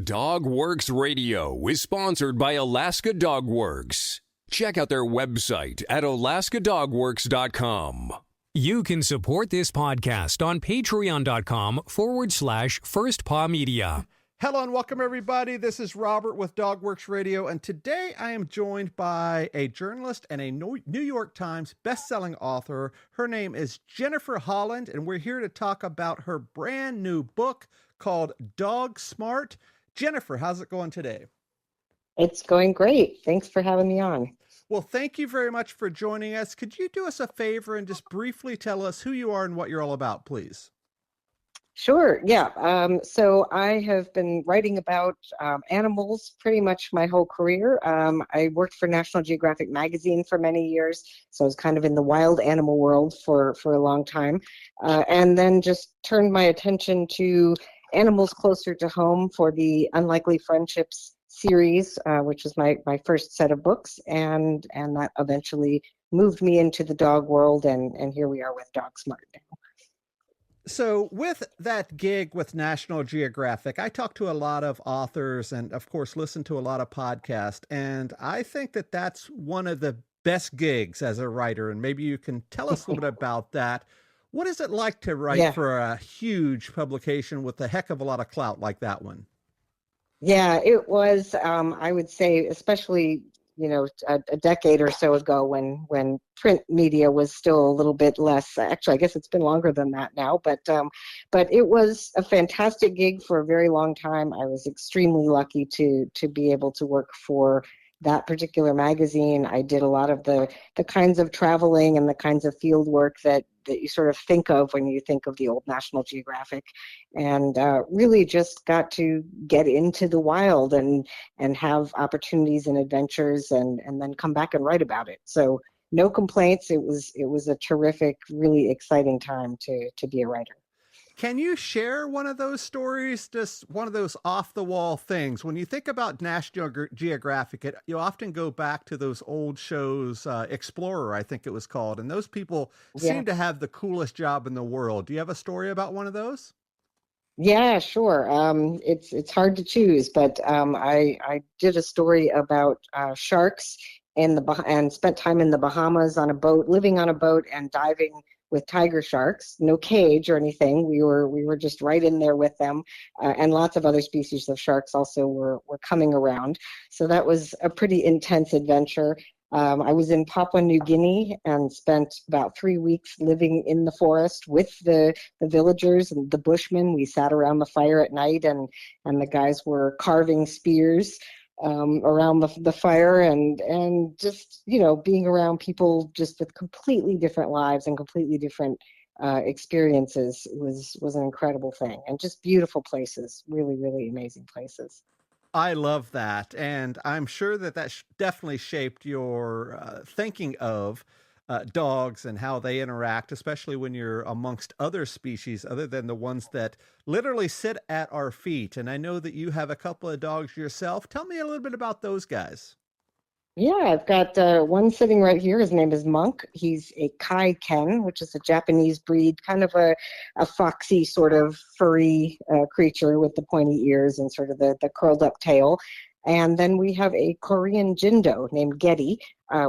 Dog Works Radio is sponsored by Alaska Dog Works. Check out their website at alaskadogworks.com. You can support this podcast on patreon.com/firstpawmedia. Hello and welcome, everybody. This is Robert with Dog Works Radio, and today I am joined by a journalist and a New York Times bestselling author. Her name is Jennifer Holland, and we're here to talk about her brand new book called Dog Smart. Jennifer, how's it going today? It's going great. Thanks for having me on. Well, thank you very much for joining us. Could you do us a favor and just briefly tell us who you are and what you're all about, please? Sure. Yeah. So I have been writing about animals pretty much my whole career. I worked for National Geographic magazine for many years, so I was kind of in the wild animal world for a long time, and then just turned my attention to animals closer to home for the Unlikely Friendships series, which was my first set of books, and that eventually moved me into the dog world, and here we are with Dog Smart now. So with that gig with National Geographic, I talk to a lot of authors and, of course, listen to a lot of podcasts. And I think that that's one of the best gigs as a writer. And maybe you can tell us a little bit about that. What is it like to write for a huge publication with a heck of a lot of clout like that one? Yeah, it was, I would say, especially, a decade or so ago when print media was still a little bit less. Actually, I guess it's been longer than that now, but it was a fantastic gig for a very long time. I was extremely lucky to be able to work for that particular magazine. I did a lot of the kinds of traveling and the kinds of field work that you sort of think of when you think of the old National Geographic, and really just got to get into the wild and have opportunities and adventures and then come back and write about it. So no complaints. It was a terrific, really exciting time to be a writer. Can you share one of those stories, just one of those off-the-wall things? When you think about National Geographic, you often go back to those old shows, Explorer, I think it was called, and those people seem to have the coolest job in the world. Do you have a story about one of those? Yeah, sure. It's hard to choose, but I did a story about sharks and spent time in the Bahamas on a boat, living on a boat and diving with tiger sharks. No cage or anything. We were just right in there with them, and lots of other species of sharks also were coming around. So that was a pretty intense adventure. I was in Papua New Guinea and spent about 3 weeks living in the forest with the villagers and the bushmen. We sat around the fire at night, and the guys were carving spears around the fire, and just being around people just with completely different lives and completely different experiences was an incredible thing, and just beautiful places, really, really amazing places. I love that, and I'm sure that definitely shaped your thinking of dogs and how they interact, especially when you're amongst other species other than the ones that literally sit at our feet. And I know that you have a couple of dogs yourself. Tell me a little bit about those guys. Yeah, I've got one sitting right here. His name is Monk. He's a Kai Ken, which is a Japanese breed, kind of a foxy sort of furry creature with the pointy ears and sort of the curled up tail. And then we have a Korean Jindo named Geddy.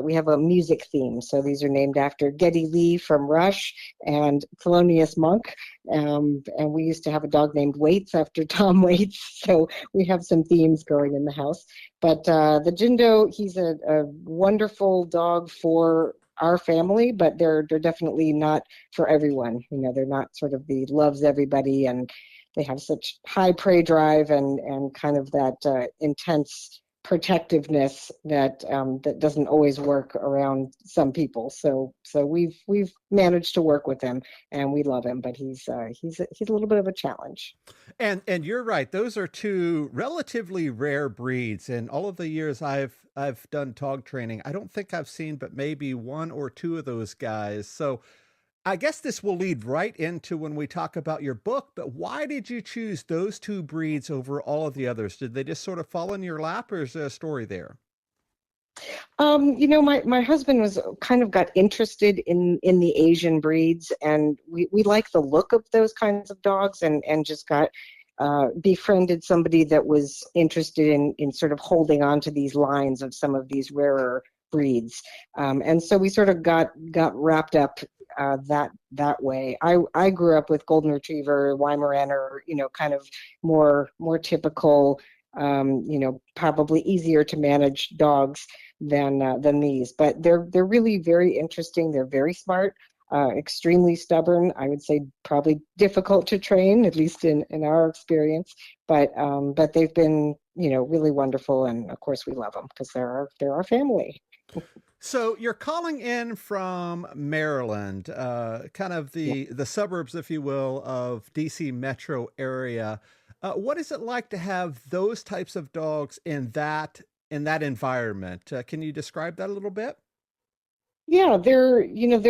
We have a music theme, so these are named after Geddy Lee from Rush and Thelonious Monk. And we used to have a dog named Waits after Tom Waits, so we have some themes going in the house. But the Jindo, he's a wonderful dog for our family, but they're definitely not for everyone. They're not sort of the loves everybody, and they have such high prey drive and kind of that intense protectiveness that doesn't always work around some people. So we've managed to work with him, and we love him, but he's a little bit of a challenge. And you're right; those are two relatively rare breeds. In all of the years I've done dog training, I don't think I've seen but maybe one or two of those guys. So I guess this will lead right into when we talk about your book, but why did you choose those two breeds over all of the others? Did they just sort of fall in your lap, or is there a story there? My husband was kind of got interested in the Asian breeds, and we like the look of those kinds of dogs, and just got befriended somebody that was interested in sort of holding on to these lines of some of these rarer breeds. And so we sort of got wrapped up that way. I grew up with Golden Retriever, Weimaraner, kind of more typical, probably easier to manage dogs than these. But they're really very interesting. They're very smart. Extremely stubborn. I would say probably difficult to train, at least in our experience. But they've been, really wonderful, and of course we love them because they're our family. So you're calling in from Maryland, kind of the suburbs, if you will, of DC metro area. What is it like to have those types of dogs in that environment? Can you describe that a little bit? Yeah, they're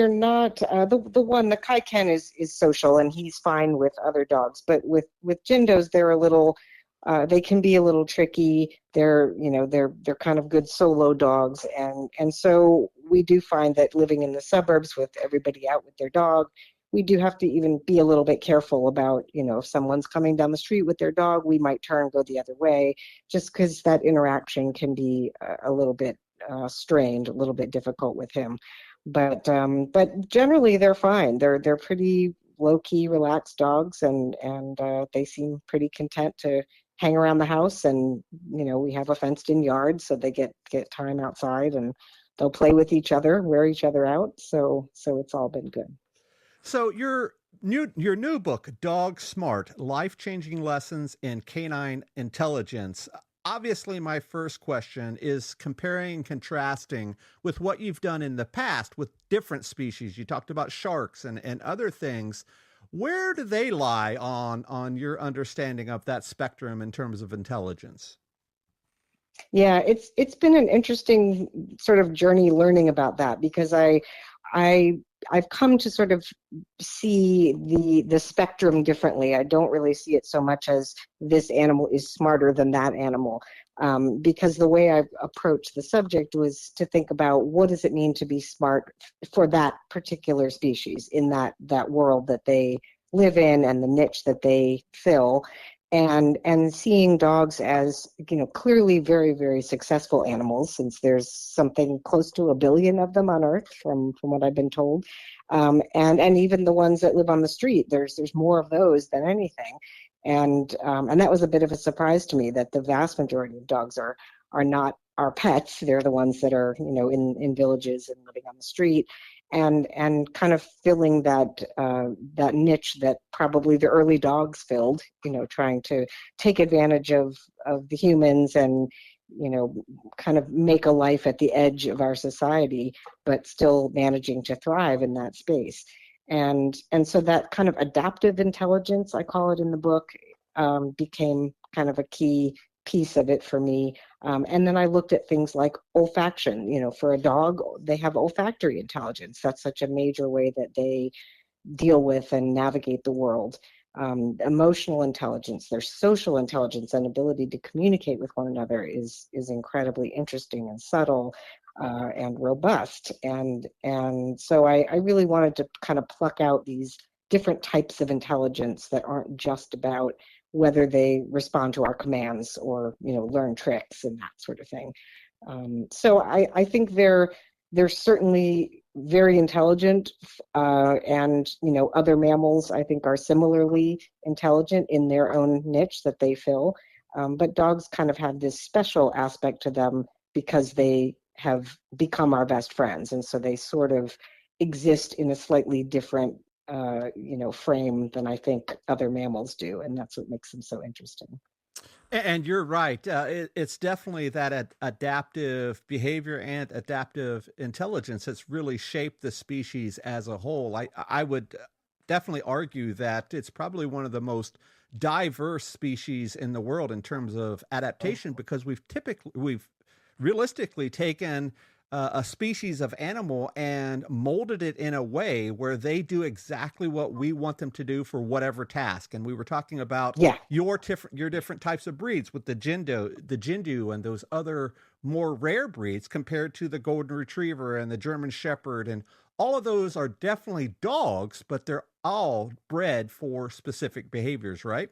not the Kai Ken is social and he's fine with other dogs, but with Jindos they're a little they can be a little tricky. They're kind of good solo dogs, and so we do find that living in the suburbs with everybody out with their dog, we do have to even be a little bit careful about, if someone's coming down the street with their dog, we might turn, go the other way, just because that interaction can be a little bit strained, a little bit difficult with him. But generally they're fine. They're pretty low key, relaxed dogs, and they seem pretty content to hang around the house. And we have a fenced in yard, so they get time outside, and they'll play with each other, wear each other out. So it's all been good. So your new book, Dog Smart: Life-Changing Lessons in Canine Intelligence. Obviously, my first question is comparing and contrasting with what you've done in the past with different species. You talked about sharks and other things. Where do they lie on your understanding of that spectrum in terms of intelligence? Yeah, it's been an interesting sort of journey learning about that, because I I've come to sort of see the spectrum differently. I don't really see it so much as this animal is smarter than that animal, because the way I approached the subject was to think about what does it mean to be smart for that particular species in that world that they live in and the niche that they fill, and seeing dogs as clearly very, very successful animals, since there's something close to 1 billion of them on Earth from what I've been told, and even the ones that live on the street, there's more of those than anything, and that was a bit of a surprise to me that the vast majority of dogs are not our pets. They're the ones that are in villages and living on the street, and kind of filling that niche that probably the early dogs filled, trying to take advantage of the humans and kind of make a life at the edge of our society, but still managing to thrive in that space. And so that kind of adaptive intelligence, I call it in the book, became kind of a key piece of it for me. And then I looked at things like olfaction. For a dog, they have olfactory intelligence. That's such a major way that they deal with and navigate the world. Emotional intelligence, their social intelligence and ability to communicate with one another is incredibly interesting and subtle, and robust. And so I really wanted to kind of pluck out these different types of intelligence that aren't just about whether they respond to our commands or learn tricks and that sort of thing. So I think they're certainly very intelligent, and other mammals I think are similarly intelligent in their own niche that they fill. But dogs kind of have this special aspect to them because they have become our best friends, and so they sort of exist in a slightly different frame than I think other mammals do, and that's what makes them so interesting. And you're right. It's definitely that adaptive behavior and adaptive intelligence that's really shaped the species as a whole. I would definitely argue that it's probably one of the most diverse species in the world in terms of adaptation, because we've realistically taken a species of animal and molded it in a way where they do exactly what we want them to do for whatever task. And we were talking about Yeah. your different types of breeds with the Jindu and those other more rare breeds compared to the Golden Retriever and the German Shepherd. And all of those are definitely dogs, but they're all bred for specific behaviors, right?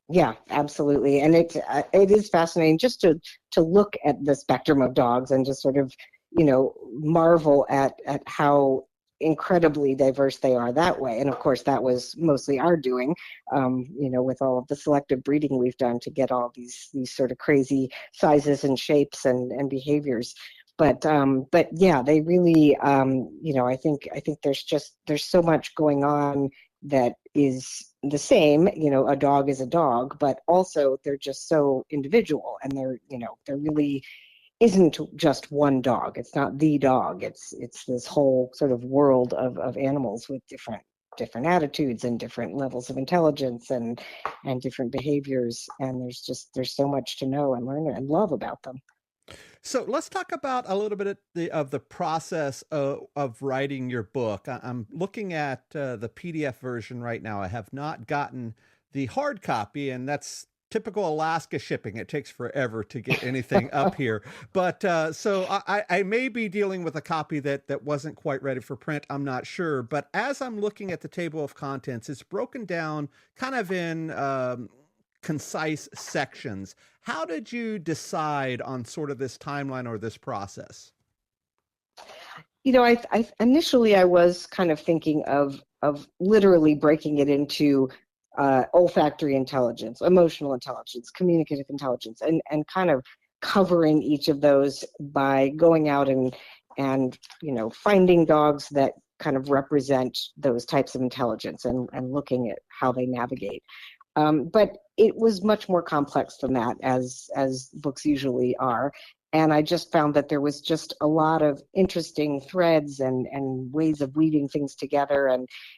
Yeah, absolutely. And it is fascinating just to look at the spectrum of dogs and just sort of, marvel at how incredibly diverse they are that way. And of course, that was mostly our doing, with all of the selective breeding we've done to get all these sort of crazy sizes and shapes and behaviors. But yeah, they really, I think there's so much going on that is the same. A dog is a dog, but also they're just so individual, and there really isn't just one dog. It's not the dog. It's this whole sort of world of animals with different attitudes and different levels of intelligence and different behaviors. And there's so much to know and learn and love about them. So let's talk about a little bit of the process of writing your book. I'm looking at the PDF version right now. I have not gotten the hard copy, and that's typical Alaska shipping. It takes forever to get anything up here. But so I may be dealing with a copy that wasn't quite ready for print. I'm not sure. But as I'm looking at the table of contents, it's broken down kind of in concise sections. How did you decide on sort of this timeline or this process? I initially I was kind of thinking of literally breaking it into olfactory intelligence, emotional intelligence, communicative intelligence, and kind of covering each of those by going out and finding dogs that kind of represent those types of intelligence and looking at how they navigate. But it was much more complex than that, as books usually are. And I just found that there was just a lot of interesting threads and ways of weaving things together.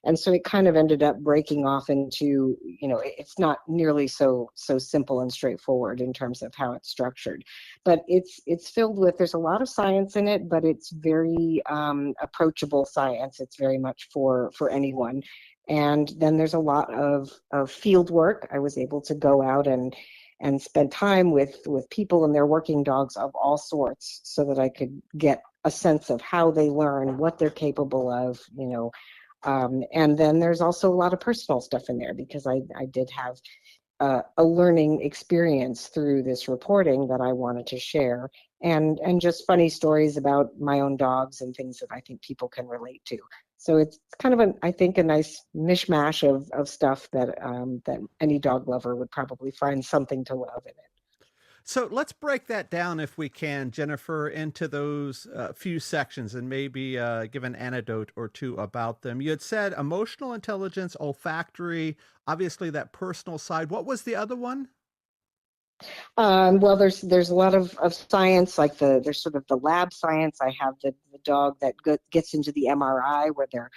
And so it kind of ended up breaking off into, it's not nearly so simple and straightforward in terms of how it's structured. But it's filled with, there's a lot of science in it, but it's very approachable science. It's very much for anyone. And then there's a lot of field work. I was able to go out and spend time with people and their working dogs of all sorts so that I could get a sense of how they learn, what they're capable of, and then there's also a lot of personal stuff in there because I did have a learning experience through this reporting that I wanted to share, and just funny stories about my own dogs and things that I think people can relate to. So it's kind of I think a nice mishmash of stuff that any dog lover would probably find something to love in it. So let's break that down, if we can, Jennifer, into those few sections and maybe give an anecdote or two about them. You had said emotional intelligence, olfactory, obviously that personal side. What was the other one? Well, there's a lot of science, like there's sort of the lab science. I have the dog that gets into the MRI, where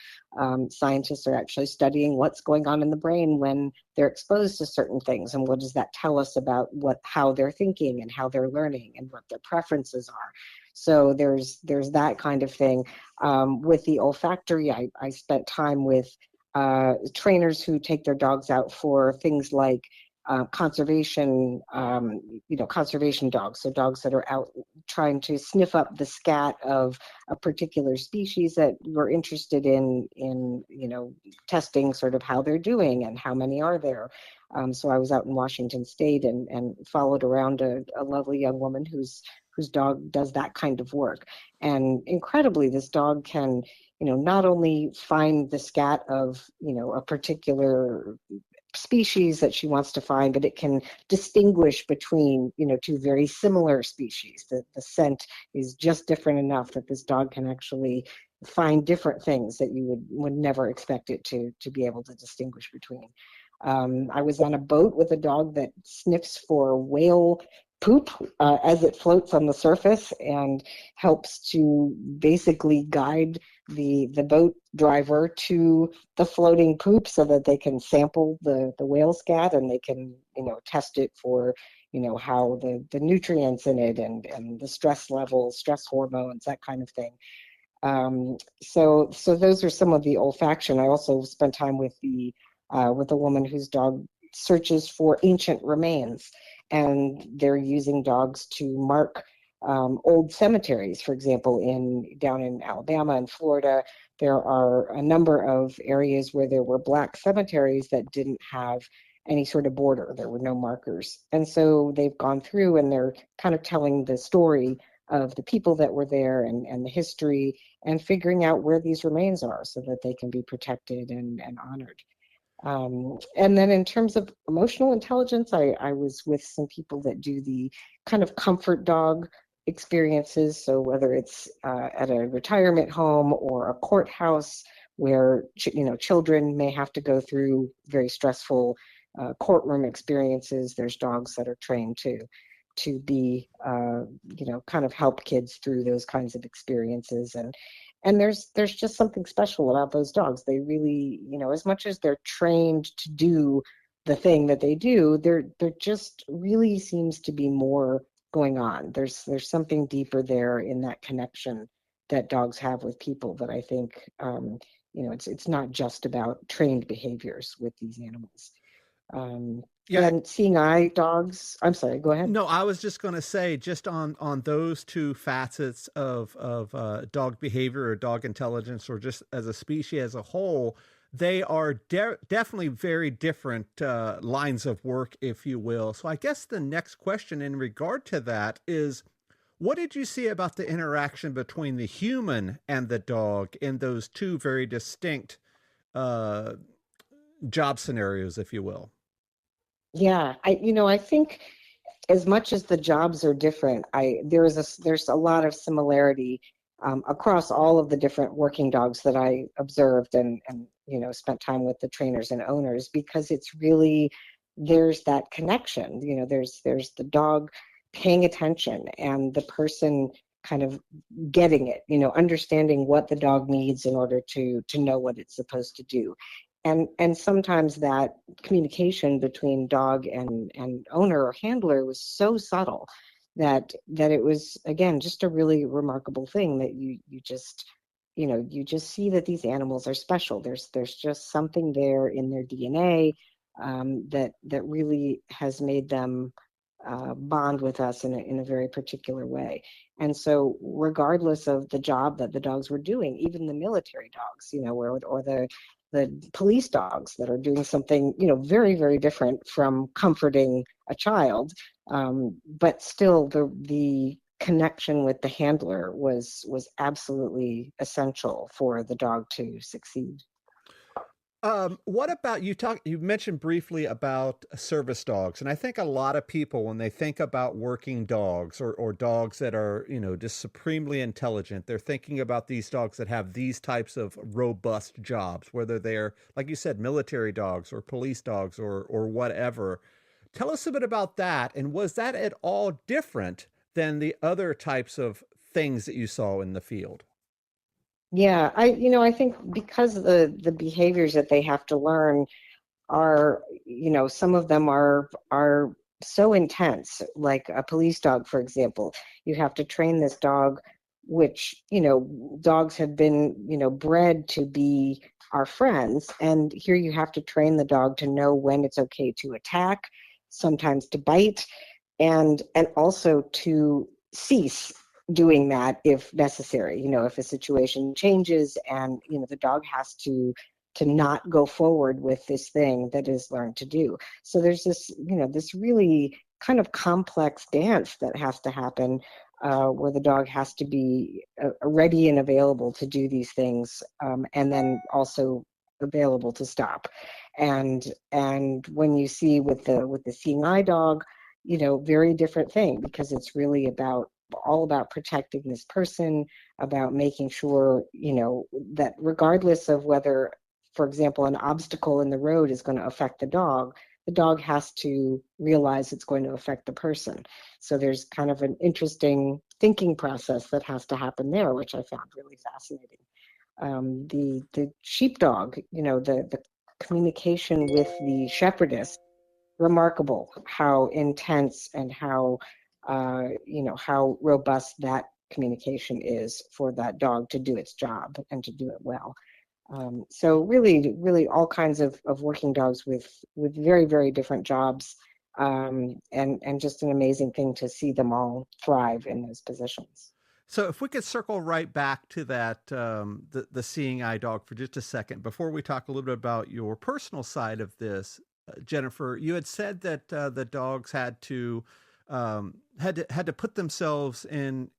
scientists are actually studying what's going on in the brain when they're exposed to certain things, and what does that tell us about how they're thinking and how they're learning and what their preferences are. So there's that kind of thing. With the olfactory, I spent time with trainers who take their dogs out for things like conservation, conservation dogs, so dogs that are out trying to sniff up the scat of a particular species that we're interested in testing sort of how they're doing and how many are there. So I was out in Washington State and followed around a lovely young woman whose dog does that kind of work. And incredibly, this dog can, not only find the scat of, a particular species that she wants to find, but it can distinguish between, two very similar species. The scent is just different enough that this dog can actually find different things that you would never expect it to be able to distinguish between. I was on a boat with a dog that sniffs for whale poop as it floats on the surface and helps to basically guide the boat driver to the floating poop so that they can sample the whale scat, and they can test it for how the nutrients in it and the stress levels, stress hormones, that kind of thing. So those are some of the olfaction. I also spent time with a woman whose dog searches for ancient remains, and they're using dogs to mark old cemeteries. For example, down in Alabama and Florida, there are a number of areas where there were black cemeteries that didn't have any sort of border. There were no markers. And so they've gone through and they're kind of telling the story of the people that were there and the history and figuring out where these remains are so that they can be protected and honored. And then in terms of emotional intelligence, I was with some people that do the kind of comfort dog experiences. So whether it's at a retirement home or a courthouse where children may have to go through very stressful courtroom experiences, there's dogs that are trained to be kind of help kids through those kinds of experiences. And there's just something special about those dogs. They really, as much as they're trained to do the thing that they do, there just really seems to be more going on. There's something deeper there in that connection that dogs have with people that I think it's not just about trained behaviors with these animals. Yeah. And seeing eye dogs, I'm sorry, go ahead. No, I was just going to say, just on those two facets of dog behavior or dog intelligence, or just as a species as a whole, they are definitely very different lines of work, if you will. So I guess the next question in regard to that is, what did you see about the interaction between the human and the dog in those two very distinct uh, job scenarios, if you will? Yeah, I think as much as the jobs are different, there's a lot of similarity across all of the different working dogs that I observed and spent time with the trainers and owners, because it's really, there's that connection. There's the dog paying attention and the person kind of getting it, understanding what the dog needs in order to know what it's supposed to do. And sometimes that communication between dog and owner or handler was so subtle that it was, again, just a really remarkable thing that you just you just see that these animals are special. There's just something there in their DNA that really has made them bond with us in a very particular way. And so regardless of the job that the dogs were doing, even the military dogs, or the police dogs that are doing something, very, very different from comforting a child, but still the connection with the handler was absolutely essential for the dog to succeed. What about you mentioned briefly about service dogs, and I think a lot of people, when they think about working dogs or dogs that are, just supremely intelligent, they're thinking about these dogs that have these types of robust jobs, whether they're, like you said, military dogs or police dogs or whatever. Tell us a bit about that, and was that at all different than the other types of things that you saw in the field? Yeah, I think because the behaviors that they have to learn are, some of them are so intense. Like a police dog, for example, you have to train this dog, which, dogs have been, bred to be our friends. And here you have to train the dog to know when it's okay to attack, sometimes to bite, and also to cease doing that if necessary. If a situation changes and the dog has to not go forward with this thing that is learned to do. So there's this really kind of complex dance that has to happen, where the dog has to be ready and available to do these things, and then also available to stop. And when you see with the seeing eye dog, very different thing, because it's really all about protecting this person, about making sure, that regardless of whether, for example, an obstacle in the road is going to affect the dog has to realize it's going to affect the person. So there's kind of an interesting thinking process that has to happen there, which I found really fascinating. The sheepdog, the communication with the shepherdess, remarkable how intense and how robust that communication is for that dog to do its job and to do it well. So really, really all kinds of working dogs with very, very different jobs, and just an amazing thing to see them all thrive in those positions. So if we could circle right back to that, the seeing eye dog for just a second before we talk a little bit about your personal side of this. Jennifer, you had said that the dogs had to put themselves in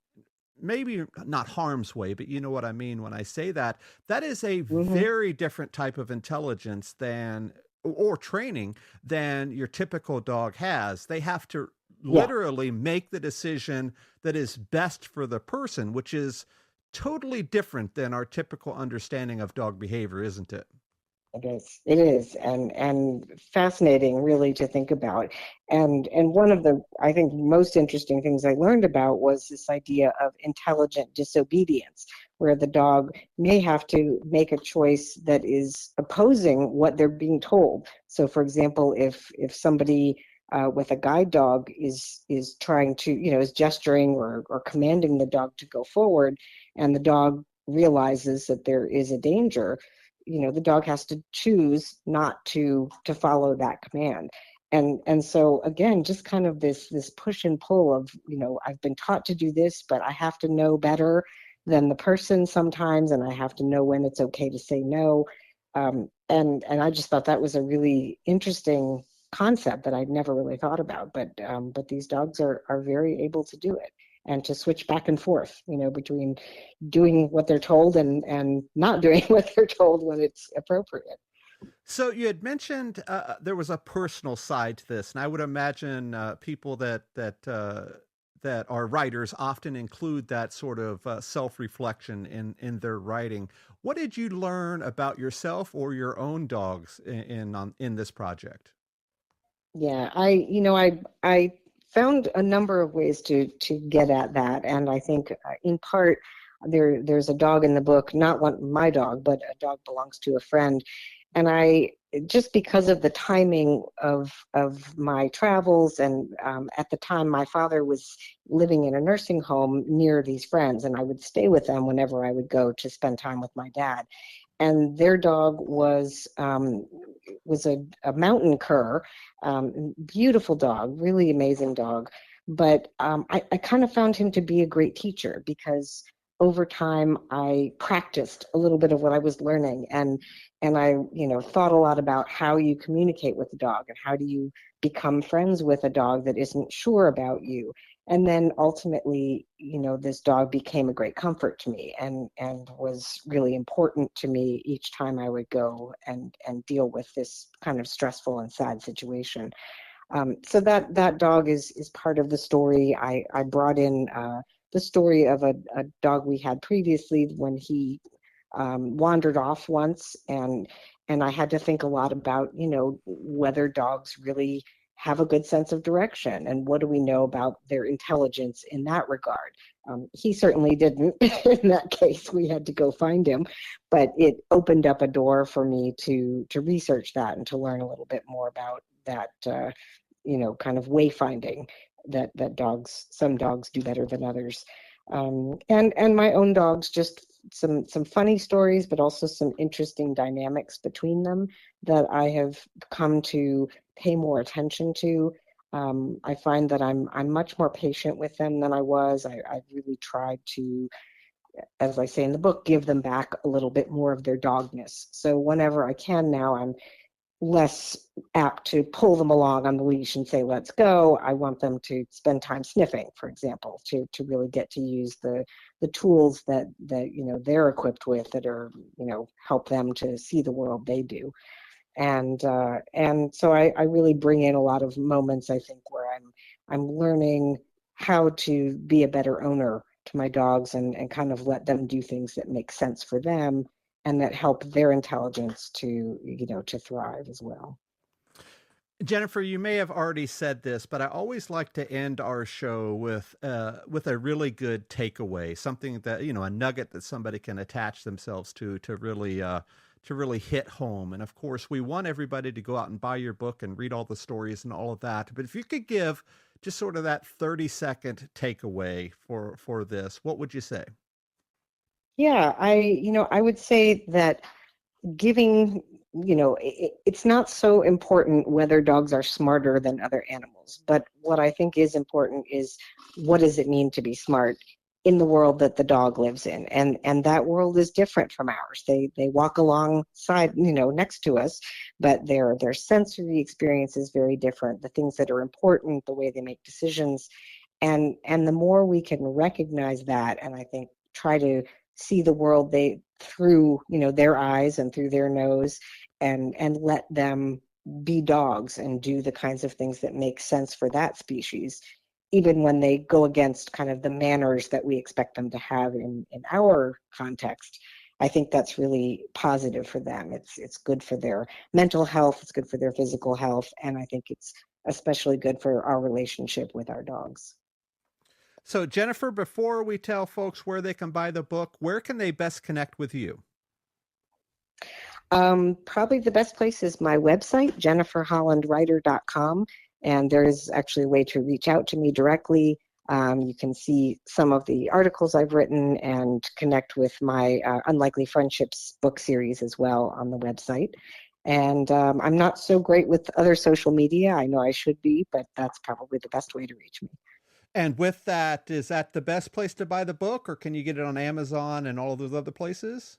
maybe not harm's way, but you know what I mean when I say that. That is a Hmm. very different type of intelligence than or training than your typical dog has. They have to Yeah. literally make the decision that is best for the person, which is totally different than our typical understanding of dog behavior, isn't it? It is. It is, and fascinating, really, to think about. And one of the, I think, most interesting things I learned about was this idea of intelligent disobedience, where the dog may have to make a choice that is opposing what they're being told. So, for example, if somebody with a guide dog is trying to, is gesturing or commanding the dog to go forward, and the dog realizes that there is a danger, the dog has to choose not to follow that command. And so again, just kind of this push and pull of, I've been taught to do this, but I have to know better than the person sometimes, and I have to know when it's okay to say no. And I just thought that was a really interesting concept that I'd never really thought about. But these dogs are very able to do it and to switch back and forth, between doing what they're told and not doing what they're told when it's appropriate. So you had mentioned there was a personal side to this, and I would imagine people that are writers often include that sort of self-reflection in their writing. What did you learn about yourself or your own dogs in this project? Yeah, I found a number of ways to get at that, and I think in part there's a dog in the book, not one my dog, but a dog belongs to a friend, and I just because of the timing of my travels, and at the time my father was living in a nursing home near these friends, and I would stay with them whenever I would go to spend time with my dad, and their dog was a mountain cur, beautiful dog, really amazing dog. But I kind of found him to be a great teacher because over time I practiced a little bit of what I was learning, and I thought a lot about how you communicate with a dog and how do you become friends with a dog that isn't sure about you. And then ultimately, this dog became a great comfort to me and was really important to me each time I would go and deal with this kind of stressful and sad situation. So that dog is part of the story. I brought in the story of a dog we had previously when he wandered off once, and I had to think a lot about whether dogs really have a good sense of direction and what do we know about their intelligence in that regard. He certainly didn't. In that case, we had to go find him, but it opened up a door for me to research that and to learn a little bit more about that. Kind of wayfinding that some dogs do better than others, and my own dogs, just some funny stories, but also some interesting dynamics between them that I have come to pay more attention to. I find that I'm much more patient with them than I was. I've really tried to, as I say in the book, give them back a little bit more of their dogness. So whenever I can now, I'm less apt to pull them along on the leash and say, let's go. I want them to spend time sniffing, for example, to really get to use the tools that they're equipped with that are, help them to see the world they do. And so I really bring in a lot of moments, I think, where I'm learning how to be a better owner to my dogs and kind of let them do things that make sense for them and that help their intelligence to thrive as well. Jennifer, you may have already said this, but I always like to end our show with a really good takeaway, something that a nugget that somebody can attach themselves to really hit home. And of course, we want everybody to go out and buy your book and read all the stories and all of that. But if you could give just sort of that 30-second takeaway for this, what would you say? Yeah, I would say that giving, it's not so important whether dogs are smarter than other animals, but what I think is important is what does it mean to be smart in the world that the dog lives in. And that world is different from ours. They walk alongside, next to us, but their sensory experience is very different. The things that are important, the way they make decisions. And the more we can recognize that, and I think try to see the world through, their eyes and through their nose, and let them be dogs and do the kinds of things that make sense for that species, even when they go against kind of the manners that we expect them to have in our context. I think that's really positive for them. It's good for their mental health, it's good for their physical health, and I think it's especially good for our relationship with our dogs. So Jennifer, before we tell folks where they can buy the book, where can they best connect with you? Probably the best place is my website, jenniferhollandwriter.com. And there is actually a way to reach out to me directly. You can see some of the articles I've written and connect with my Unlikely Friendships book series as well on the website. And I'm not so great with other social media. I know I should be, but that's probably the best way to reach me. And with that, is that the best place to buy the book, or can you get it on Amazon and all of those other places?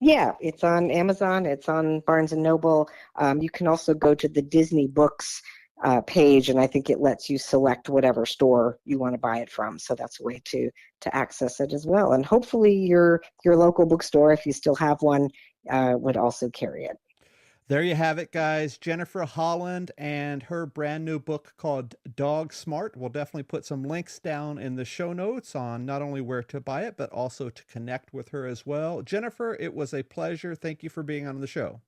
Yeah, it's on Amazon. It's on Barnes & Noble. You can also go to the Disney Books page, and I think it lets you select whatever store you want to buy it from. So that's a way to access it as well. And hopefully your local bookstore, if you still have one, would also carry it. There you have it, guys. Jennifer Holland and her brand new book called Dog Smart. We'll definitely put some links down in the show notes on not only where to buy it, but also to connect with her as well. Jennifer, it was a pleasure. Thank you for being on the show.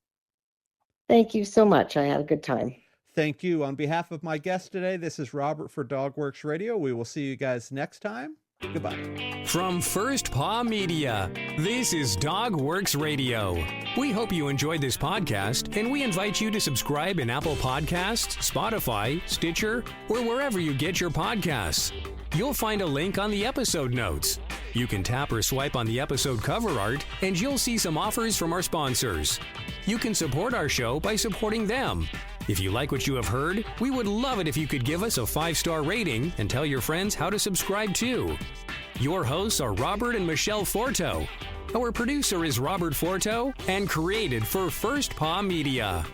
Thank you so much. I had a good time. Thank you. On behalf of my guest today, this is Robert for DogWorks Radio. We will see you guys next time. Goodbye. From First Paw Media, this is DogWorks Radio. We hope you enjoyed this podcast, and we invite you to subscribe in Apple Podcasts, Spotify, Stitcher, or wherever you get your podcasts. You'll find a link on the episode notes. You can tap or swipe on the episode cover art, and you'll see some offers from our sponsors. You can support our show by supporting them. If you like what you have heard, we would love it if you could give us a 5-star rating and tell your friends how to subscribe too. Your hosts are Robert and Michelle Forto. Our producer is Robert Forto and created for First Paw Media.